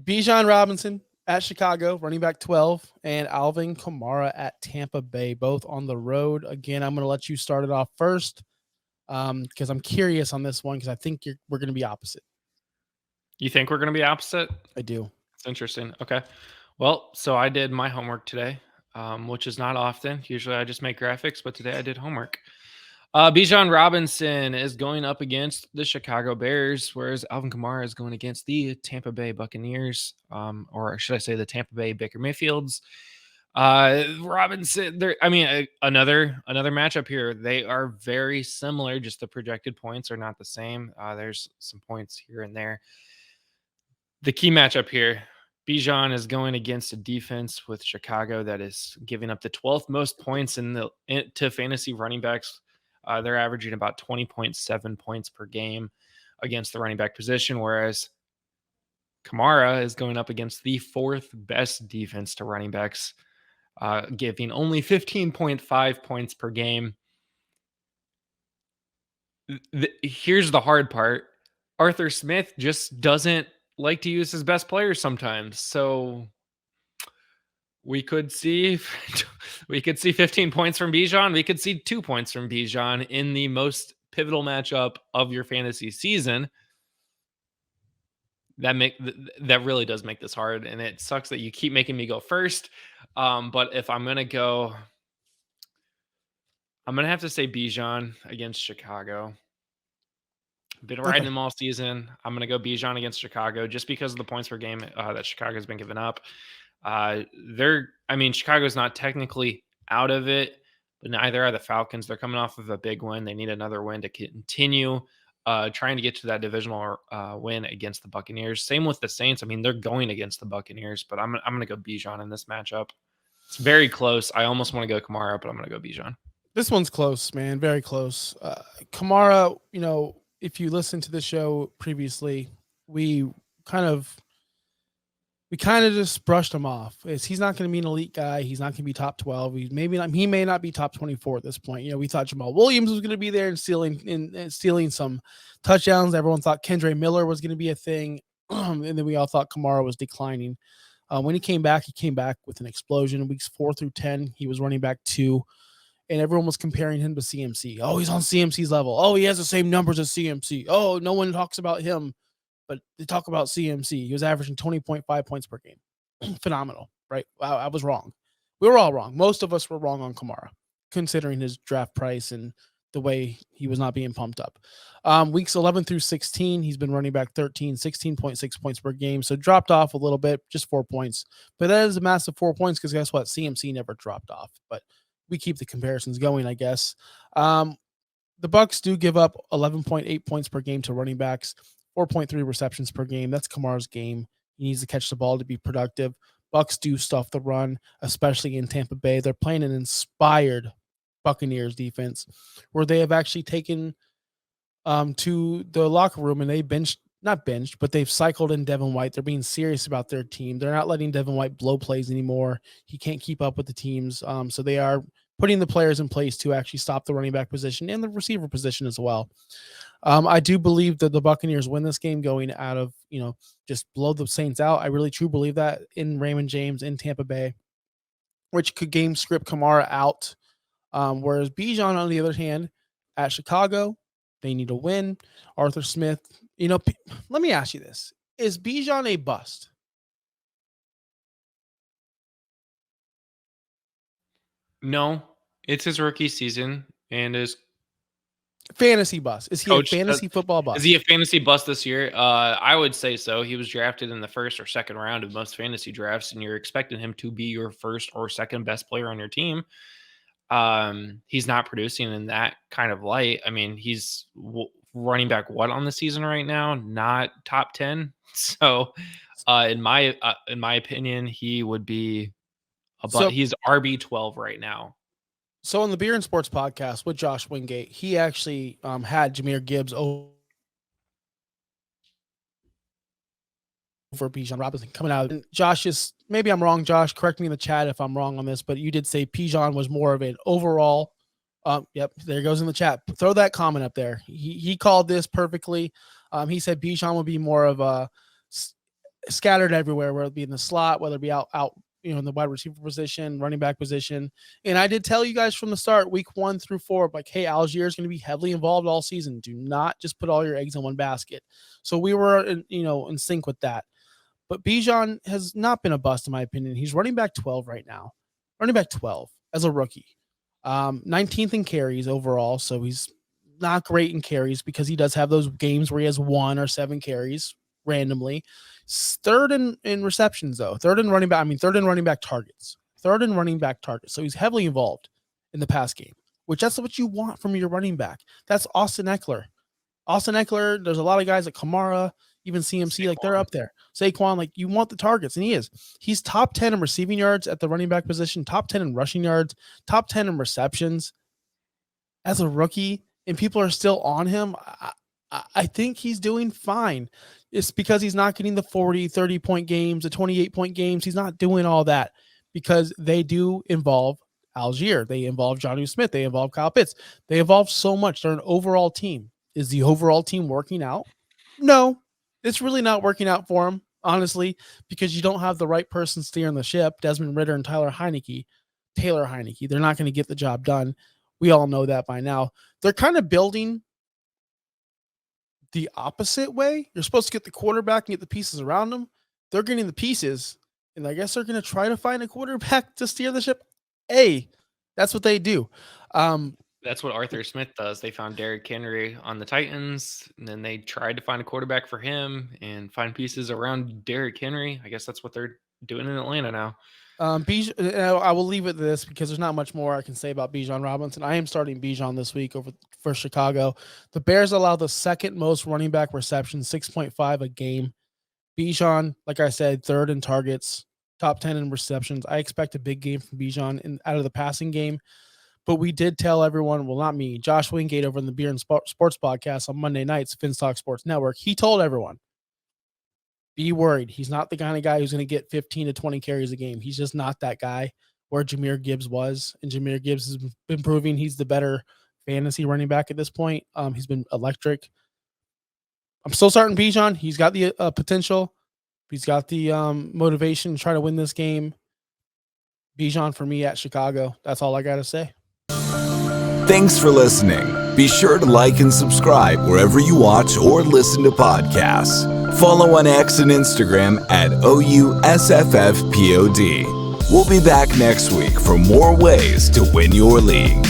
Bijan Robinson at Chicago, running back 12, and Alvin Kamara at Tampa Bay, both on the road. Again, I'm going to let you start it off first because I'm curious on this one because I think we're going to be opposite. You think we're going to be opposite? I do. It's interesting. Okay. Well, so I did my homework today, which is not often. Usually I just make graphics, but today I did homework. Bijan Robinson is going up against the Chicago Bears, whereas Alvin Kamara is going against the Tampa Bay Buccaneers, or should I say the Tampa Bay Baker Mayfields. Robinson, another matchup here. They are very similar, just the projected points are not the same. There's some points here and there. The key matchup here, Bijan is going against a defense with Chicago that is giving up the 12th most points to fantasy running backs. They're averaging about 20.7 points per game against the running back position, whereas Kamara is going up against the fourth best defense to running backs, giving only 15.5 points per game. Here's the hard part. Arthur Smith just doesn't like to use his best players sometimes. So we could see 15 points from Bijan. We could see 2 points from Bijan in the most pivotal matchup of your fantasy season. That really does make this hard, and it sucks that you keep making me go first. But if I'm gonna go, I'm gonna have to say Bijan against Chicago. Been riding them all season. I'm gonna go Bijan against Chicago just because of the points per game that Chicago's been giving up. Chicago's not technically out of it, but neither are the Falcons. They're coming off of a big win. They need another win to continue trying to get to that divisional win against the Buccaneers. Same with the Saints. I mean, they're going against the Buccaneers, but I'm going to go Bijan in this matchup. It's very close. I almost want to go Kamara, but I'm going to go Bijan. This one's close, man. Very close. Kamara, if you listen to the show previously, we kind of just brushed him off. He's not going to be an elite guy. He's not going to be top 12. He may not be top 24 at this point. We thought Jamal Williams was going to be there and stealing some touchdowns. Everyone thought Kendre Miller was going to be a thing. And then we all thought Kamara was declining. When he came back with an explosion in weeks 4 through 10. He was running back 2. And everyone was comparing him to CMC. Oh, he's on CMC's level. Oh, he has the same numbers as CMC. Oh, no one talks about him, but they talk about CMC. He was averaging 20.5 points per game. Phenomenal, right? I was wrong. We were all wrong. Most of us were wrong on Kamara, considering his draft price and the way he was not being pumped up. Weeks 11 through 16, he's been running back 16.6 points per game. So dropped off a little bit, just 4 points. But that is a massive 4 points because guess what? CMC never dropped off. But we keep the comparisons going, I guess. The Bucs do give up 11.8 points per game to running backs, 4.3 receptions per game. That's Kamara's game. He needs to catch the ball to be productive. Bucs do stuff the run, especially in Tampa Bay. They're playing an inspired Buccaneers defense where they have actually taken to the locker room and they but they've cycled in Devin White. They're being serious about their team. They're not letting Devin White blow plays anymore. He can't keep up with the teams. So they are putting the players in place to actually stop the running back position and the receiver position as well. I do believe that the Buccaneers win this game going out of, just blow the Saints out. I really truly believe that in Raymond James in Tampa Bay, which could game script Kamara out. Whereas Bijan, on the other hand, at Chicago, they need a win. Arthur Smith, let me ask you this. Is Bijan a bust? No, it's his rookie season and his fantasy bust. Is he a fantasy football bust? Is he a fantasy bust this year? I would say so. He was drafted in the first or second round of most fantasy drafts, and you're expecting him to be your first or second best player on your team. He's not producing in that kind of light. I mean, he's running back on the season right now? Not top 10. So, in my opinion, he would be he's RB12 right now. So on the Beer and Sports podcast with Josh Wingate, he actually had Jahmyr Gibbs over Bijan Robinson coming out. And Josh maybe I'm wrong, Josh, correct me in the chat if I'm wrong on this, but you did say Bijan was more of an overall. Yep, there goes in the chat. Throw that comment up there. He called this perfectly. He said Bijan would be more of a scattered everywhere, whether it be in the slot, whether it be out, in the wide receiver position, running back position. And I did tell you guys from the start, week 1 through 4, like, hey, Algier is going to be heavily involved all season. Do not just put all your eggs in one basket. So we were, in sync with that. But Bijan has not been a bust, in my opinion. He's running back 12 right now. Running back 12 as a rookie. 19th in carries overall. So he's not great in carries because he does have those games where he has 1 or 7 carries randomly. Third in receptions, though. Third in running back targets. So he's heavily involved in the pass game, which that's what you want from your running back. That's Austin Eckler. There's a lot of guys like Kamara, even CMC, like they're up there. Saquon, like you want the targets, and he is. He's top 10 in receiving yards at the running back position, top 10 in rushing yards, top 10 in receptions as a rookie, and people are still on him. I think he's doing fine. It's because he's not getting the 40, 30-point games, the 28-point games. He's not doing all that because they do involve Algier. They involve Jonnu Smith. They involve Kyle Pitts. They involve so much. They're an overall team. Is the overall team working out? No, it's really not working out for him, honestly, because you don't have the right person steering the ship, Desmond Ridder and Taylor Heineke. They're not going to get the job done. We all know that by now. They're kind of building the opposite way. You're supposed to get the quarterback and get the pieces around them. They're getting the pieces, and I guess they're going to try to find a quarterback to steer the ship. Hey, that's what they do. That's what Arthur Smith does. They found Derrick Henry on the Titans, and then they tried to find a quarterback for him and find pieces around Derrick Henry. I guess that's what they're doing in Atlanta now. I will leave it at this because there's not much more I can say about Bijan Robinson. I am starting Bijan this week for Chicago. The Bears allow the second most running back receptions, 6.5 a game. Bijan, like I said, third in targets, top 10 in receptions. I expect a big game from Bijan out of the passing game. But we did tell everyone, well, not me, Josh Wingate over in the Beer and Sports podcast on Monday nights, Finstock Sports Network. He told everyone, be worried. He's not the kind of guy who's going to get 15 to 20 carries a game. He's just not that guy where Jahmyr Gibbs was. And Jahmyr Gibbs has been proving he's the better fantasy running back at this point. He's been electric. I'm still starting Bijan. He's got the potential. He's got the motivation to try to win this game. Bijan for me at Chicago. That's all I got to say. Thanks for listening. Be sure to like and subscribe wherever you watch or listen to podcasts. Follow on X and Instagram at OUSFFPOD. We'll be back next week for more ways to win your league.